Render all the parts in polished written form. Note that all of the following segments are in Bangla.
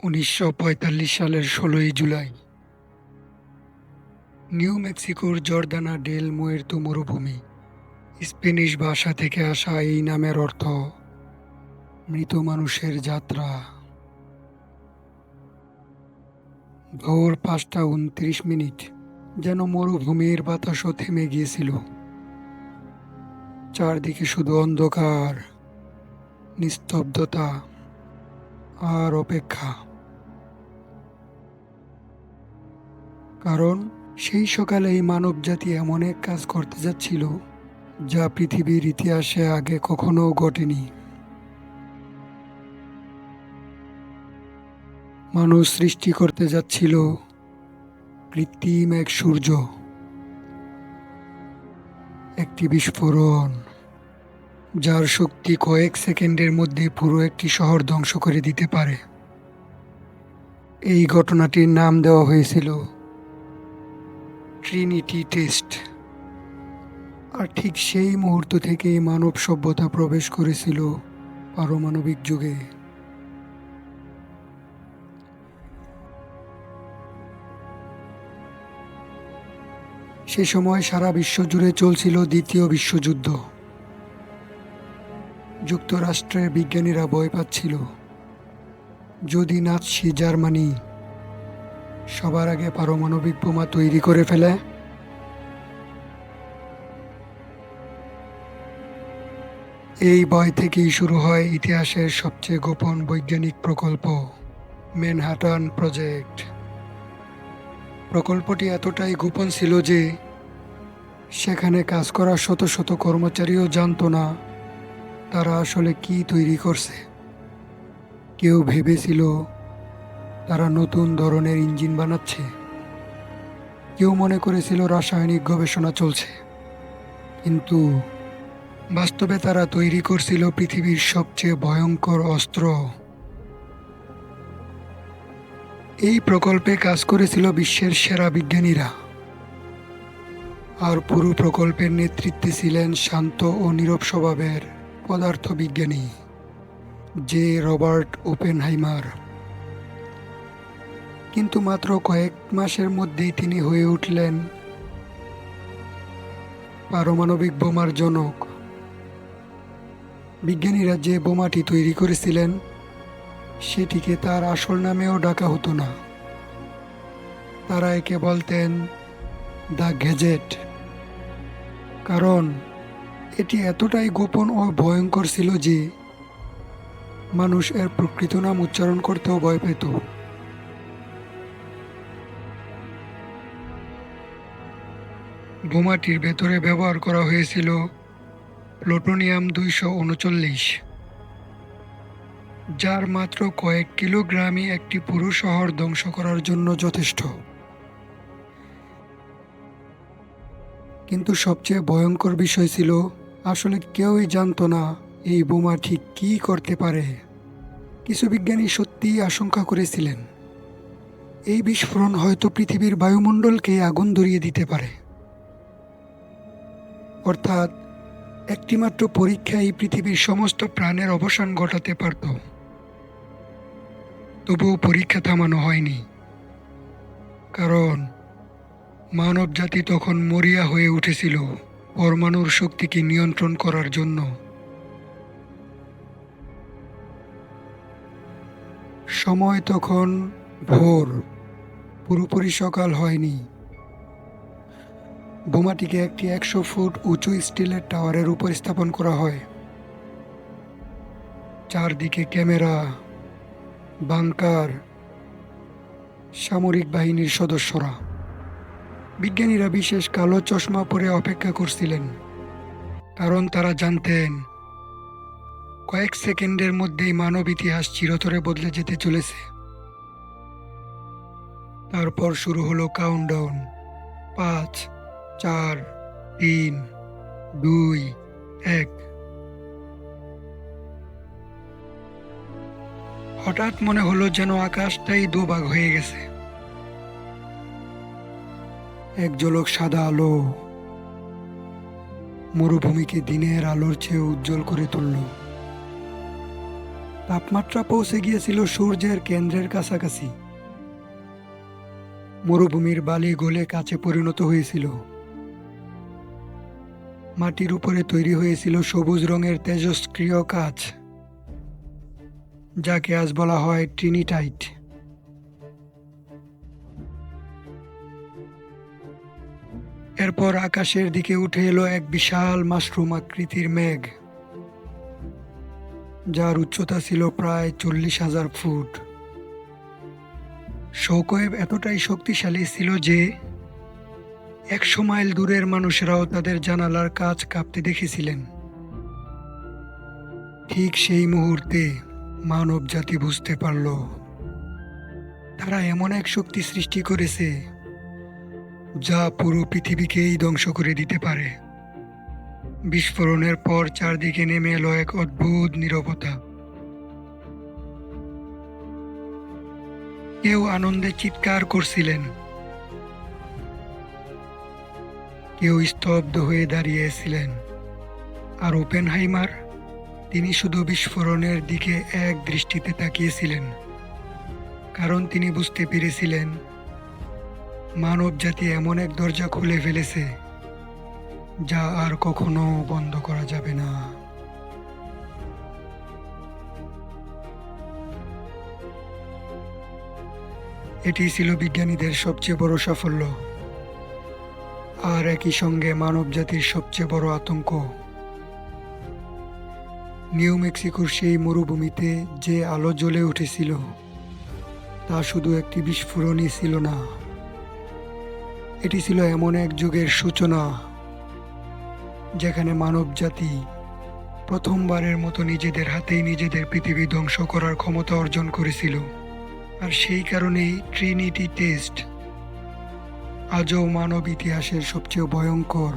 ১৯৪৫ সালের ১৬ই জুলাই নিউ মেক্সিকোর জর্দানা ডেল মুয়ের্তো মরুভূমি। স্প্যানিশ ভাষা থেকে আসা এই নামের অর্থ মৃত মানুষের যাত্রা। ভোর ৫টা ২৯ মিনিট, যেন মরুভূমির বাতাসও থেমে গিয়েছিল। চারদিকে শুধু অন্ধকার, নিস্তব্ধতা আর অপেক্ষা। কারণ সেই সকালেই মানবজাতি এমন এক কাজ করতে যাচ্ছিল যা পৃথিবীর ইতিহাসে আগে কখনো ঘটেনি। মানুষ সৃষ্টি করতে যাচ্ছিল কৃত্রিম এক সূর্য, একটি বিস্ফোরণ যার শক্তি কয়েক সেকেন্ডের মধ্যে পুরো একটি শহর ধ্বংস করে দিতে পারে। এই ঘটনাটির নাম দেওয়া হয়েছিল ট্রিনিটি টেস্ট। আর ঠিক সেই মুহূর্ত থেকেই মানব সভ্যতা প্রবেশ করেছিল পারমাণবিক যুগে। সে সময় সারা বিশ্ব জুড়ে চলছিল দ্বিতীয় বিশ্বযুদ্ধ। যুক্তরাষ্ট্রের বিজ্ঞানীরা ভয় পাচ্ছিল, যদি নাৎসি জার্মানি সবার আগে পারমাণবিক বোমা তৈরি করে ফেলে। এই ভয় থেকেই শুরু হয় ইতিহাসের সবচেয়ে গোপন বৈজ্ঞানিক প্রকল্প, ম্যানহাটান প্রজেক্ট। প্রকল্পটি এতটাই গোপন ছিল যে সেখানে কাজ করা শত শত কর্মচারীও জানত না তারা আসলে কি তৈরি করছে। কেউ ভেবেছিল তারা নতুন ধরনের ইঞ্জিন বানাচ্ছে, কেউ মনে করেছিল রাসায়নিক গবেষণা চলছে, কিন্তু বাস্তবে তারা তৈরি করছিল পৃথিবীর সবচেয়ে ভয়ঙ্কর অস্ত্র। এই প্রকল্পে কাজ করেছিল বিশ্বের সেরা বিজ্ঞানীরা, আর পুরো প্রকল্পের নেতৃত্বে ছিলেন শান্ত ও নীরব স্বভাবের পদার্থবিজ্ঞানী জে রবার্ট ওপেনহাইমার। কিন্তু মাত্র কয়েক মাসের মধ্যেই তিনি হয়ে উঠলেন পারমাণবিক বোমার জনক। বিজ্ঞানীরা যে বোমাটি তৈরি করেছিলেন সেটিকে তার আসল নামেও ডাকা হতো না। তারা একে বলতেন দ্য গ্যাজেট, কারণ এটি এতটাই গোপন ও ভয়ঙ্কর ছিল যে মানুষ এর প্রকৃত নাম উচ্চারণ করতেও ভয় পেত। বোমাটির ভেতরে ব্যবহার করা হয়েছিল প্লুটোনিয়াম-239, যার মাত্র কয়েক কিলোগ্রামই একটি পুরো শহর ধ্বংস করার জন্য যথেষ্ট। কিন্তু সবচেয়ে ভয়ঙ্কর বিষয় ছিল, আসলে কেউই জানত না এই বোমা ঠিক কী করতে পারে। কিছু বিজ্ঞানী সত্যিই আশঙ্কা করেছিলেন এই বিস্ফোরণ হয়তো পৃথিবীর বায়ুমণ্ডলকে আগুন ধরিয়ে দিতে পারে, অর্থাৎ একটিমাত্র পরীক্ষাই পৃথিবীর সমস্ত প্রাণের অবসান ঘটাতে পারত। তবুও পরীক্ষা থামানো হয়নি, কারণ মানবজাতি তখন মরিয়া হয়ে উঠেছিল পরমাণুর শক্তিকে নিয়ন্ত্রণ করার জন্য। সময় তখন ভোর, পুরোপুরি সকাল হয়নি। বোমাটিকে একটি ১০০ ফুট উঁচু স্টিলের টাওয়ারের উপর স্থাপন করা হয়। চারদিকে ক্যামেরা, বাংকার, সামরিক বাহিনীর সদস্যরা। বিজ্ঞানীরা বিশেষ কালো চশমা পরে অপেক্ষা করছিলেন, কারণ তারা জানতেন কয়েক সেকেন্ডের মধ্যেই মানব ইতিহাস চিরতরে বদলে যেতে চলেছে। তারপর শুরু হলো কাউন্টডাউন। ৫, ৪, ৩, ২, ১। হঠাৎ মনে হলো যেন আকাশটাই দুভাগ হয়ে গেছে। এক ঝলক সাদা আলো মরুভূমিকে দিনের আলোর চেয়ে উজ্জ্বল করে তুলল। তাপমাত্রা পৌঁছে গিয়েছিল সূর্যের কেন্দ্রের কাছাকাছি। মরুভূমির বালি গলে কাচে পরিণত হয়েছিল। মাটির উপরে তৈরি হয়েছিল সবুজ রঙের তেজস্ক্রিয় কাচ, যাকে আজ বলা হয় ট্রিনিটাইট। এরপর আকাশের দিকে উঠে এলো এক বিশাল মাশরুম আকৃতির মেঘ, যার উচ্চতা ছিল প্রায় 40,000 ফুট। শোকওয়েভ এতটাই শক্তিশালী ছিল যে 100 মাইল দূরের মানুষেরাও তাদের জানালার কাঁচ কাঁপতে দেখেছিলেন। ঠিক সেই মুহূর্তে মানব জাতি বুঝতে পারল তারা এমন এক শক্তি সৃষ্টি করেছে যা পুরো পৃথিবীকেই ধ্বংস করে দিতে পারে। বিস্ফোরণের পর চারদিকে নেমে এলো এক অদ্ভুত নীরবতা। কেউ আনন্দে চিৎকার করছিলেন, কেউ স্তব্ধ হয়ে দাঁড়িয়েছিলেন, আর ওপেনহাইমার, তিনি শুধু বিস্ফোরণের দিকে এক দৃষ্টিতে তাকিয়েছিলেন, কারণ তিনি বুঝতে পেরেছিলেন মানব জাতি এমন এক দরজা খুলে ফেলেছে যা আর কখনো বন্ধ করা যাবে না। এটি ছিল বিজ্ঞানীদের সবচেয়ে বড় সাফল্য, আর একই সঙ্গে মানব জাতির সবচেয়ে বড় আতঙ্ক। নিউ মেক্সিকোর সেই মরুভূমিতে যে আলো জ্বলে উঠেছিল তা শুধু একটি বিস্ফোরণই ছিল না, এটি ছিল এমন এক যুগের সূচনা যেখানে মানব জাতি প্রথমবারের মতো নিজেদের হাতেই নিজেদের পৃথিবী ধ্বংস করার ক্ষমতা অর্জন করেছিল। আর সেই কারণেই ট্রিনিটি টেস্ট আজও মানব ইতিহাসের সবচেয়ে ভয়ঙ্কর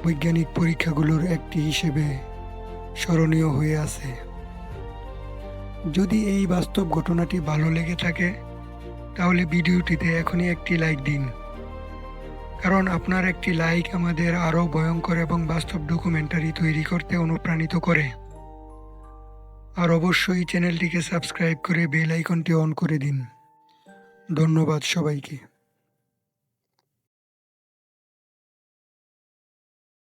বৈজ্ঞানিক পরীক্ষাগুলোর একটি হিসেবে স্মরণীয় হয়ে আছে। যদি এই বাস্তব ঘটনাটি ভালো লেগে থাকে তাহলে ভিডিওটিতে এখনই একটি লাইক দিন, কারণ আপনার একটি লাইক আমাদের আরও ভয়ঙ্কর এবং বাস্তব ডকুমেন্টারি তৈরি করতে অনুপ্রাণিত করে। আর অবশ্যই চ্যানেলটিকে সাবস্ক্রাইব করে বেল আইকনটি অন করে দিন। ধন্যবাদ সবাইকে।